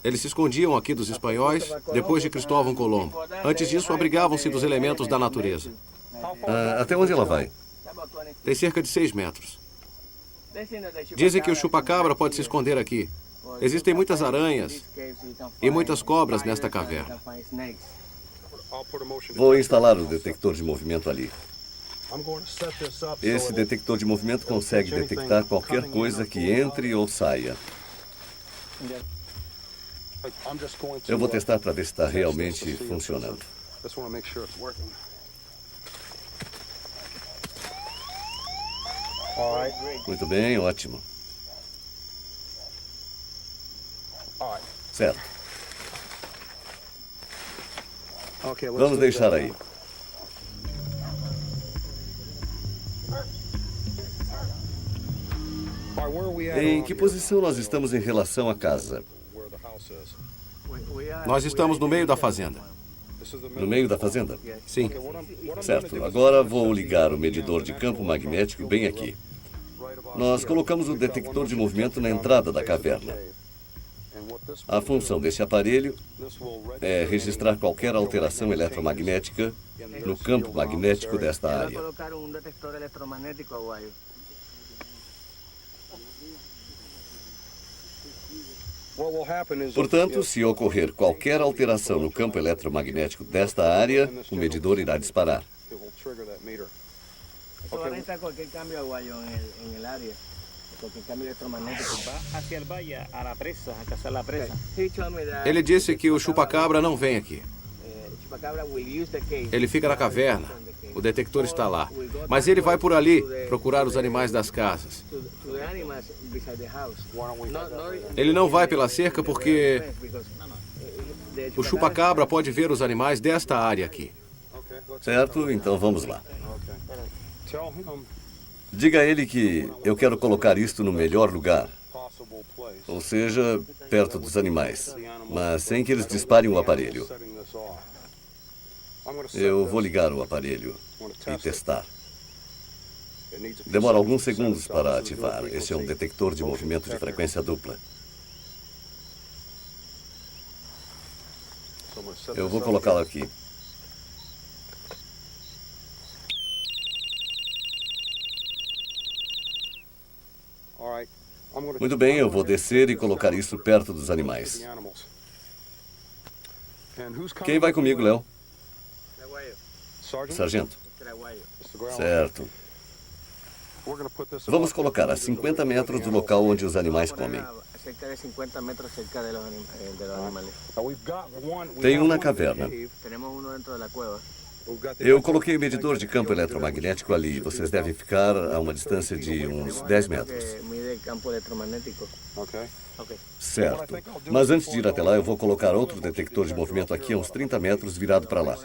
Eles se escondiam aqui dos espanhóis depois de Cristóvão Colombo. Antes disso, abrigavam-se dos elementos da natureza. Até onde ela vai? Tem cerca de 6 metros. Dizem que o chupacabra pode se esconder aqui. Existem muitas aranhas e muitas cobras nesta caverna. Vou instalar o detector de movimento ali. Esse detector de movimento consegue detectar qualquer coisa que entre ou saia. Eu vou testar para ver se está realmente funcionando. Muito bem, ótimo. Certo. Vamos deixar aí. Em que posição nós estamos em relação à casa? Nós estamos no meio da fazenda. No meio da fazenda? Sim. Certo. Agora vou ligar o medidor de campo magnético bem aqui. Nós colocamos o detector de movimento na entrada da caverna. A função desse aparelho é registrar qualquer alteração eletromagnética no campo magnético desta área. Portanto, se ocorrer qualquer alteração no campo eletromagnético desta área, o medidor irá disparar. Ele disse que o chupacabra não vem aqui. Ele fica na caverna. O detector está lá. Mas ele vai por ali procurar os animais das casas. Ele não vai pela cerca porque o chupacabra pode ver os animais desta área aqui. Certo, então vamos lá. Diga a ele que eu quero colocar isto no melhor lugar. Ou seja, perto dos animais. Mas sem que eles disparem o aparelho. Eu vou ligar o aparelho e testar. Demora alguns segundos para ativar. Esse é um detector de movimento de frequência dupla. Eu vou colocá-lo aqui. Muito bem, eu vou descer e colocar isso perto dos animais. Quem vai comigo, Léo? Sargento. Certo. Vamos colocar a 50 metros do local onde os animais comem. Tem um na caverna. Eu coloquei o medidor de campo eletromagnético ali. Vocês devem ficar a uma distância de uns 10 metros. Certo. Mas antes de ir até lá, eu vou colocar outro detector de movimento aqui a uns 30 metros virado para lá.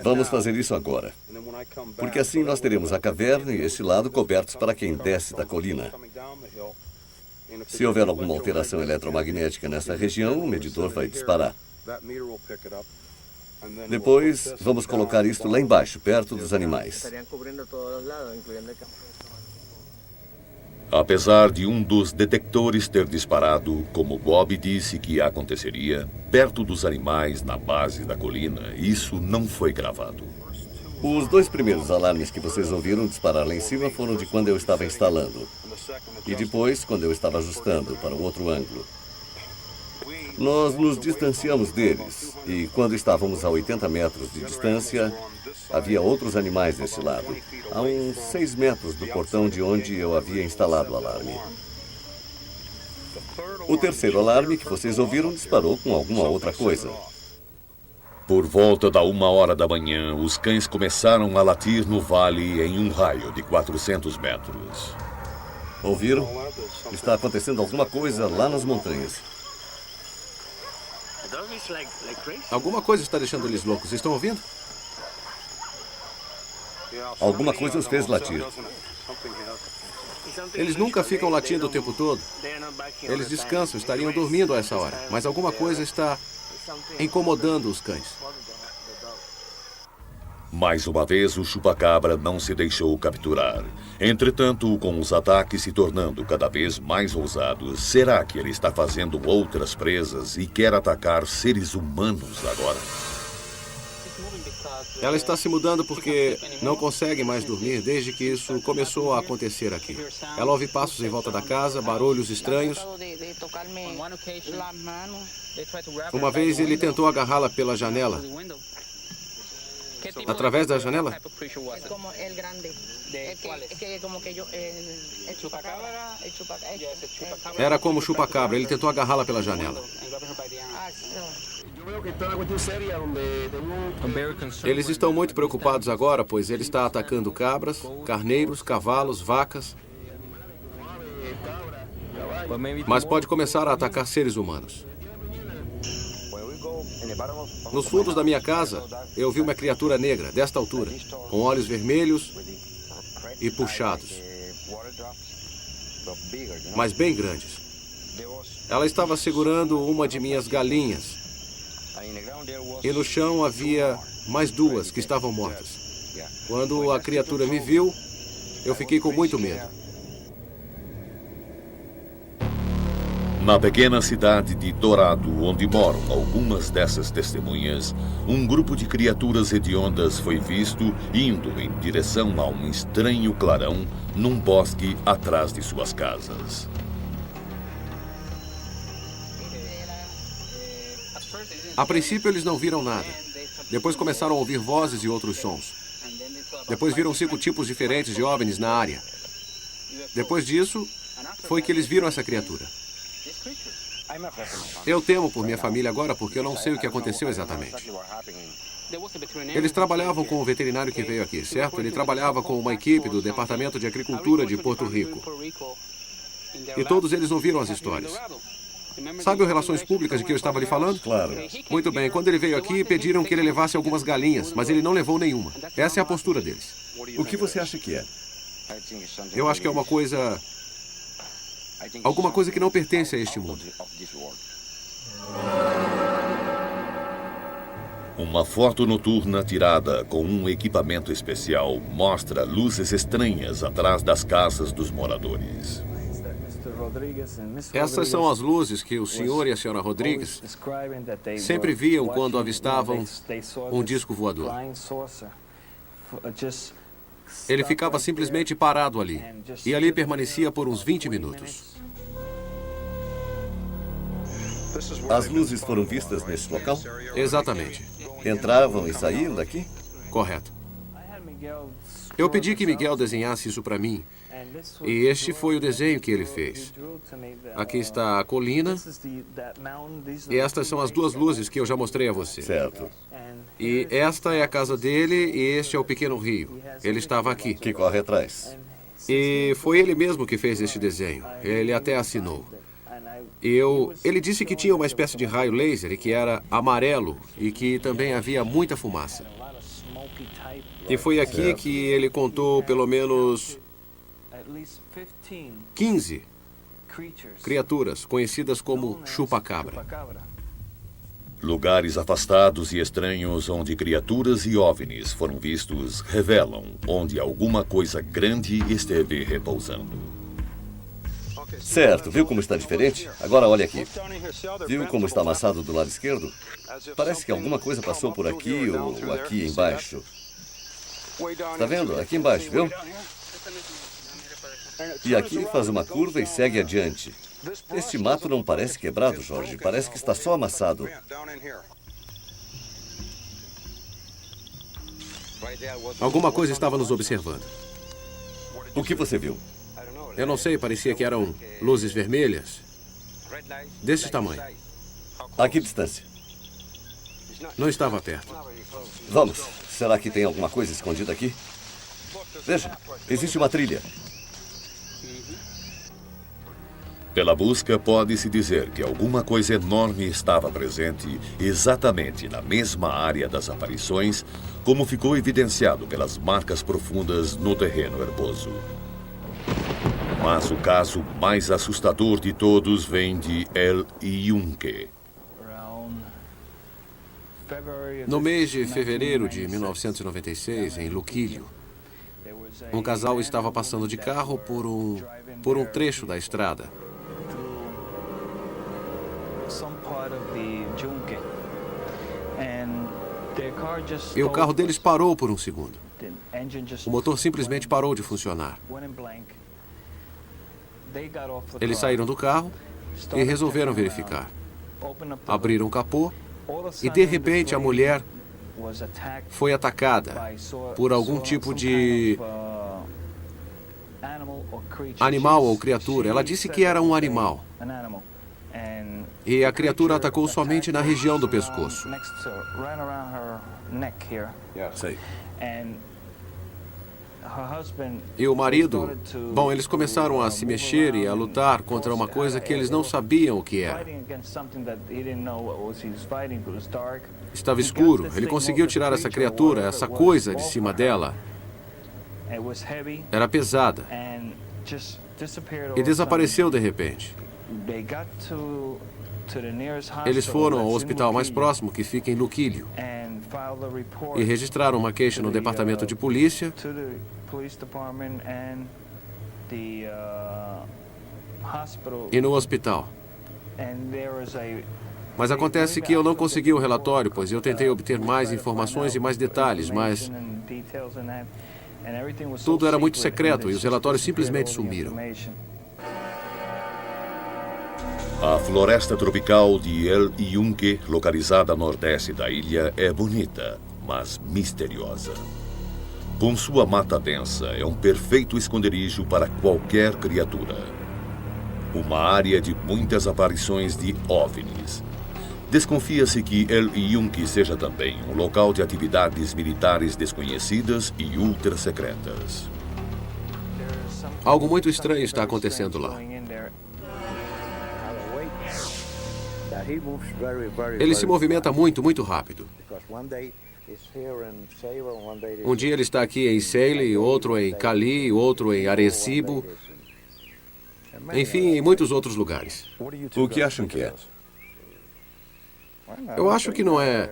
Vamos fazer isso agora. Porque assim nós teremos a caverna e esse lado cobertos para quem desce da colina. Se houver alguma alteração eletromagnética nessa região, o medidor vai disparar. Depois, vamos colocar isto lá embaixo, perto dos animais. Apesar de um dos detectores ter disparado, como Bob disse que aconteceria, perto dos animais na base da colina, isso não foi gravado. Os 2 primeiros alarmes que vocês ouviram disparar lá em cima foram de quando eu estava instalando. E depois, quando eu estava ajustando para o outro ângulo. Nós nos distanciamos deles. E quando estávamos a 80 metros de distância, havia outros animais desse lado. A uns 6 metros do portão de onde eu havia instalado o alarme. O terceiro alarme que vocês ouviram disparou com alguma outra coisa. Por volta da 1h da manhã, os cães começaram a latir no vale em um raio de 400 metros. Ouviram? Está acontecendo alguma coisa lá nas montanhas. Alguma coisa está deixando eles loucos. Estão ouvindo? Alguma coisa os fez latir. Eles nunca ficam latindo o tempo todo. Eles descansam, estariam dormindo a essa hora. Mas alguma coisa está incomodando os cães. Mais uma vez, o chupacabra não se deixou capturar. Entretanto, com os ataques se tornando cada vez mais ousados, será que ele está fazendo outras presas e quer atacar seres humanos agora? Ela está se mudando porque não consegue mais dormir desde que isso começou a acontecer aqui. Ela ouve passos em volta da casa, barulhos estranhos. Uma vez ele tentou agarrá-la pela janela. Através da janela? Era como chupacabra. Ele tentou agarrá-la pela janela. Eles estão muito preocupados agora, pois ele está atacando cabras, carneiros, cavalos, vacas. Mas pode começar a atacar seres humanos. Nos fundos da minha casa, eu vi uma criatura negra, desta altura, com olhos vermelhos e puxados, mas bem grandes. Ela estava segurando uma de minhas galinhas. E no chão havia mais 2 que estavam mortas. Quando a criatura me viu, eu fiquei com muito medo. Na pequena cidade de Dorado, onde moram algumas dessas testemunhas, um grupo de criaturas hediondas foi visto indo em direção a um estranho clarão num bosque atrás de suas casas. A princípio, eles não viram nada. Depois começaram a ouvir vozes e outros sons. Depois viram 5 tipos diferentes de OVNIs na área. Depois disso, foi que eles viram essa criatura. Eu temo por minha família agora porque eu não sei o que aconteceu exatamente. Eles trabalhavam com o veterinário que veio aqui, certo? Ele trabalhava com uma equipe do Departamento de Agricultura de Porto Rico. E todos eles ouviram as histórias. Sabe o Relações Públicas de que eu estava lhe falando? Claro. Muito bem. Quando ele veio aqui, pediram que ele levasse algumas galinhas, mas ele não levou nenhuma. Essa é a postura deles. O que você acha que é? Eu acho que é uma coisa... alguma coisa que não pertence a este mundo. Uma foto noturna tirada com um equipamento especial mostra luzes estranhas atrás das casas dos moradores. Essas são as luzes que o senhor e a senhora Rodrigues sempre viam quando avistavam um disco voador. Ele ficava simplesmente parado ali, e ali permanecia por uns 20 minutos. As luzes foram vistas nesse local? Exatamente. Entravam e saíam daqui? Correto. Eu pedi que Miguel desenhasse isso para mim, e este foi o desenho que ele fez. Aqui está a colina, e estas são as 2 luzes que eu já mostrei a você. Certo. E esta é a casa dele, e este é o pequeno rio. Ele estava aqui. Que corre atrás. E foi ele mesmo que fez este desenho. Ele até assinou. Ele disse que tinha uma espécie de raio laser e que era amarelo e que também havia muita fumaça. E foi aqui que ele contou pelo menos 15 criaturas conhecidas como chupacabra. Lugares afastados e estranhos onde criaturas e OVNIs foram vistos revelam onde alguma coisa grande esteve repousando. Certo, viu como está diferente? Agora olha aqui. Viu como está amassado do lado esquerdo? Parece que alguma coisa passou por aqui ou aqui embaixo. Tá vendo? Aqui embaixo, viu? E aqui faz uma curva e segue adiante. Este mato não parece quebrado, Jorge. Parece que está só amassado. Alguma coisa estava nos observando. O que você viu? Eu não sei, parecia que eram luzes vermelhas. Desse tamanho. A que distância? Não estava perto. Vamos. Será que tem alguma coisa escondida aqui? Veja, existe uma trilha. Pela busca, pode-se dizer que alguma coisa enorme estava presente exatamente na mesma área das aparições, como ficou evidenciado pelas marcas profundas no terreno herboso. Mas o caso mais assustador de todos vem de El Iyunque. No mês de fevereiro de 1996, em Luquillo, um casal estava passando de carro por um trecho da estrada. E o carro deles parou por um segundo. O motor simplesmente parou de funcionar. Eles saíram do carro e resolveram verificar. Abriram o capô e, de repente, a mulher foi atacada por algum tipo de animal ou criatura. Ela disse que era um animal. E a criatura atacou somente na região do pescoço. Sei. E o marido, bom, eles começaram a se mexer e a lutar contra uma coisa que eles não sabiam o que era. Estava escuro. Ele conseguiu tirar essa criatura, essa coisa de cima dela. Era pesada. E desapareceu de repente. Eles foram ao hospital mais próximo, que fica em Luquillo, e registraram uma queixa no departamento de polícia e no hospital. Mas acontece que eu não consegui o relatório, pois eu tentei obter mais informações e mais detalhes, mas tudo era muito secreto e os relatórios simplesmente sumiram. A floresta tropical de El Iyunque, localizada a nordeste da ilha, é bonita, mas misteriosa. Com sua mata densa, é um perfeito esconderijo para qualquer criatura. Uma área de muitas aparições de OVNIs. Desconfia-se que El Iyunque seja também um local de atividades militares desconhecidas e ultra secretas. Algo muito estranho está acontecendo lá. Ele se movimenta muito, muito rápido. Um dia ele está aqui em Ceilê, outro em Cali, outro em Arecibo. Enfim, em muitos outros lugares. O que acham que é? Eu acho que não é...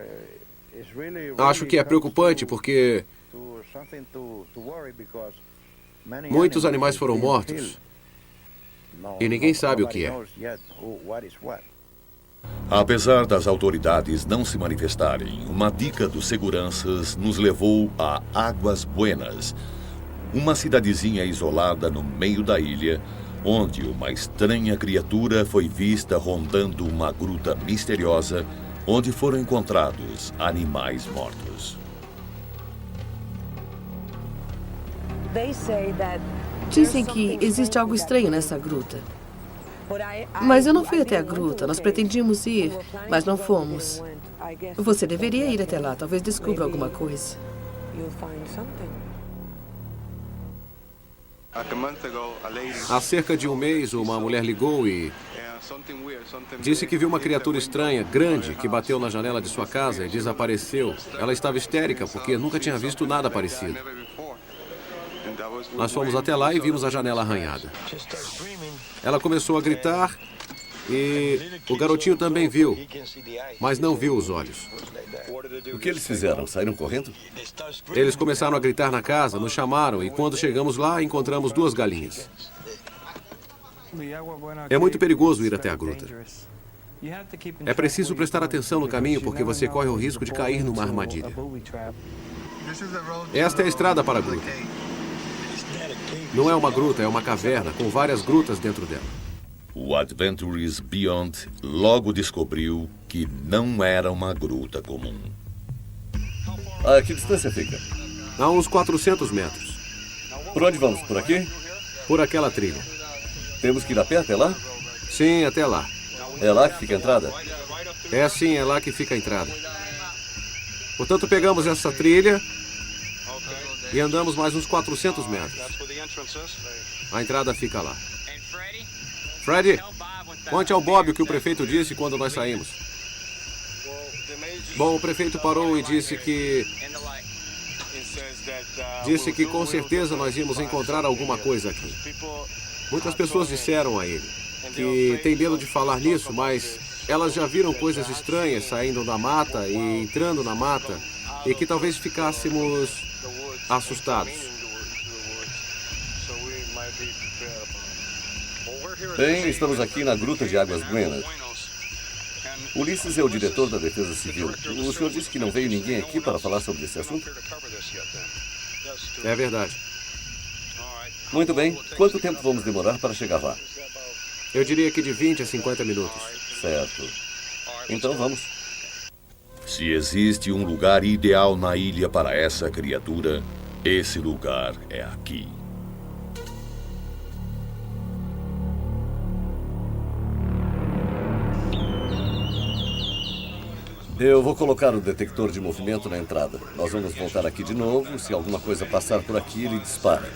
Acho que é preocupante porque muitos animais foram mortos e ninguém sabe o que é. Apesar das autoridades não se manifestarem, uma dica dos seguranças nos levou a Águas Buenas, uma cidadezinha isolada no meio da ilha, onde uma estranha criatura foi vista rondando uma gruta misteriosa, onde foram encontrados animais mortos. Dizem que existe algo estranho nessa gruta. Mas eu não fui até a gruta. Nós pretendíamos ir, mas não fomos. Você deveria ir até lá. Talvez descubra alguma coisa. Há cerca de um mês, uma mulher ligou e disse que viu uma criatura estranha, grande, que bateu na janela de sua casa e desapareceu. Ela estava histérica porque nunca tinha visto nada parecido. Nós fomos até lá e vimos a janela arranhada. Ela começou a gritar e o garotinho também viu, mas não viu os olhos. O que eles fizeram? Saíram correndo? Eles começaram a gritar na casa, nos chamaram e quando chegamos lá, encontramos 2 galinhas. É muito perigoso ir até a gruta. É preciso prestar atenção no caminho porque você corre o risco de cair numa armadilha. Esta é a estrada para a gruta. Não é uma gruta, é uma caverna com várias grutas dentro dela. O Adventures Beyond logo descobriu que não era uma gruta comum. A que distância fica? A uns 400 metros. Por onde vamos? Por aqui? Por aquela trilha. Temos que ir a pé até lá? Sim, até lá. É lá que fica a entrada? É sim, é lá que fica a entrada. Portanto, pegamos essa trilha e andamos mais uns 400 metros. A entrada fica lá. Freddy, conte ao Bob o que o prefeito disse quando nós saímos. Bom, o prefeito parou e disse que com certeza nós íamos encontrar alguma coisa aqui. Muitas pessoas disseram a ele que tem medo de falar nisso, mas elas já viram coisas estranhas saindo da mata e entrando na mata e que talvez ficássemos assustados. Bem, estamos aqui na Gruta de Águas Buenas. Ulisses é o diretor da Defesa Civil. O senhor disse que não veio ninguém aqui para falar sobre esse assunto? É verdade. Muito bem. Quanto tempo vamos demorar para chegar lá? Eu diria que de 20 a 50 minutos. Certo. Então vamos. Se existe um lugar ideal na ilha para essa criatura, esse lugar é aqui. Eu vou colocar o detector de movimento na entrada. Nós vamos voltar aqui de novo. Se alguma coisa passar por aqui, ele dispara.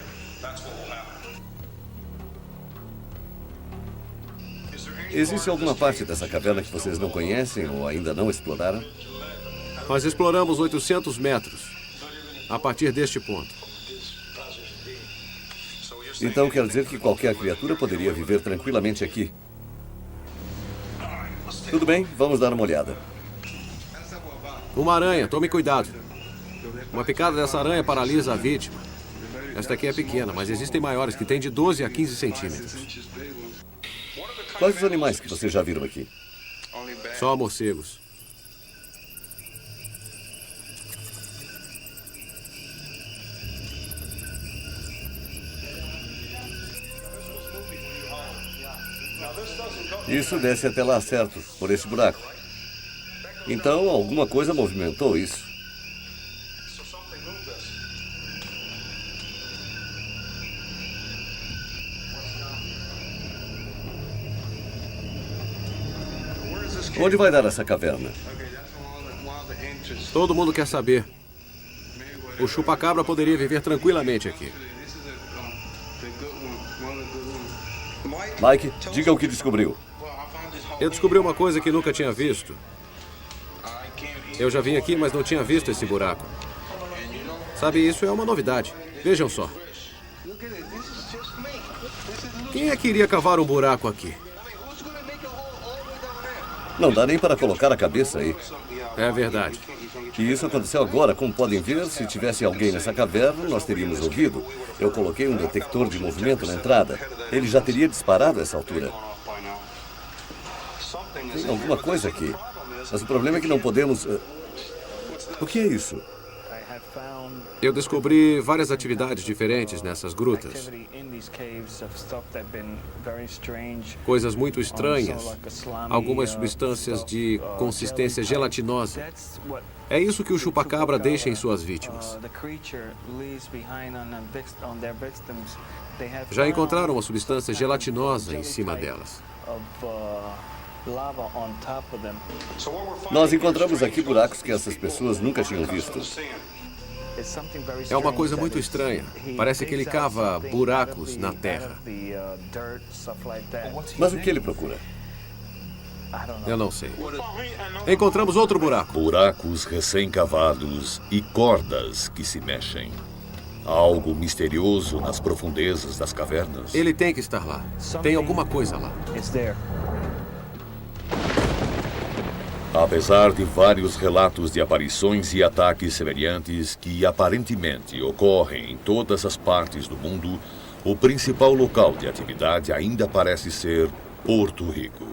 Existe alguma parte dessa caverna que vocês não conhecem ou ainda não exploraram? Nós exploramos 800 metros, a partir deste ponto. Então quer dizer que qualquer criatura poderia viver tranquilamente aqui. Tudo bem, vamos dar uma olhada. Uma aranha, tome cuidado. Uma picada dessa aranha paralisa a vítima. Esta aqui é pequena, mas existem maiores que têm de 12 a 15 centímetros. Quais os animais que vocês já viram aqui? Só morcegos. Isso desce até lá, certo? Por esse buraco. Então, alguma coisa movimentou isso. Onde vai dar essa caverna? Todo mundo quer saber. O chupacabra poderia viver tranquilamente aqui. Mike, diga o que descobriu. Eu descobri uma coisa que nunca tinha visto. Eu já vim aqui, mas não tinha visto esse buraco. Sabe, isso é uma novidade. Vejam só. Quem é que iria cavar um buraco aqui? Não dá nem para colocar a cabeça aí. É verdade. E isso aconteceu agora. Como podem ver, se tivesse alguém nessa caverna, nós teríamos ouvido. Eu coloquei um detector de movimento na entrada. Ele já teria disparado a essa altura. Tem alguma coisa aqui. Mas o problema é que não podemos... O que é isso? Eu descobri várias atividades diferentes nessas grutas. Coisas muito estranhas. Algumas substâncias de consistência gelatinosa. É isso que o chupacabra deixa em suas vítimas. Já encontraram uma substância gelatinosa em cima delas. Nós encontramos aqui buracos que essas pessoas nunca tinham visto. É uma coisa muito estranha. Parece que ele cava buracos na terra. Mas o que ele procura? Eu não sei. Encontramos outro buraco. Buracos recém-cavados e cordas que se mexem. Algo misterioso nas profundezas das cavernas. Ele tem que estar lá. Tem alguma coisa lá. Apesar de vários relatos de aparições e ataques semelhantes que aparentemente ocorrem em todas as partes do mundo, o principal local de atividade ainda parece ser Porto Rico.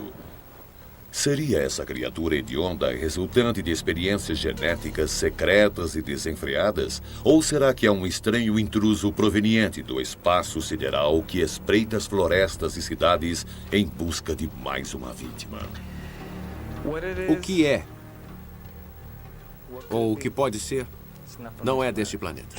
Seria essa criatura hedionda resultante de experiências genéticas secretas e desenfreadas? Ou será que é um estranho intruso proveniente do espaço sideral que espreita as florestas e cidades em busca de mais uma vítima? O que é, ou o que pode ser, não é deste planeta.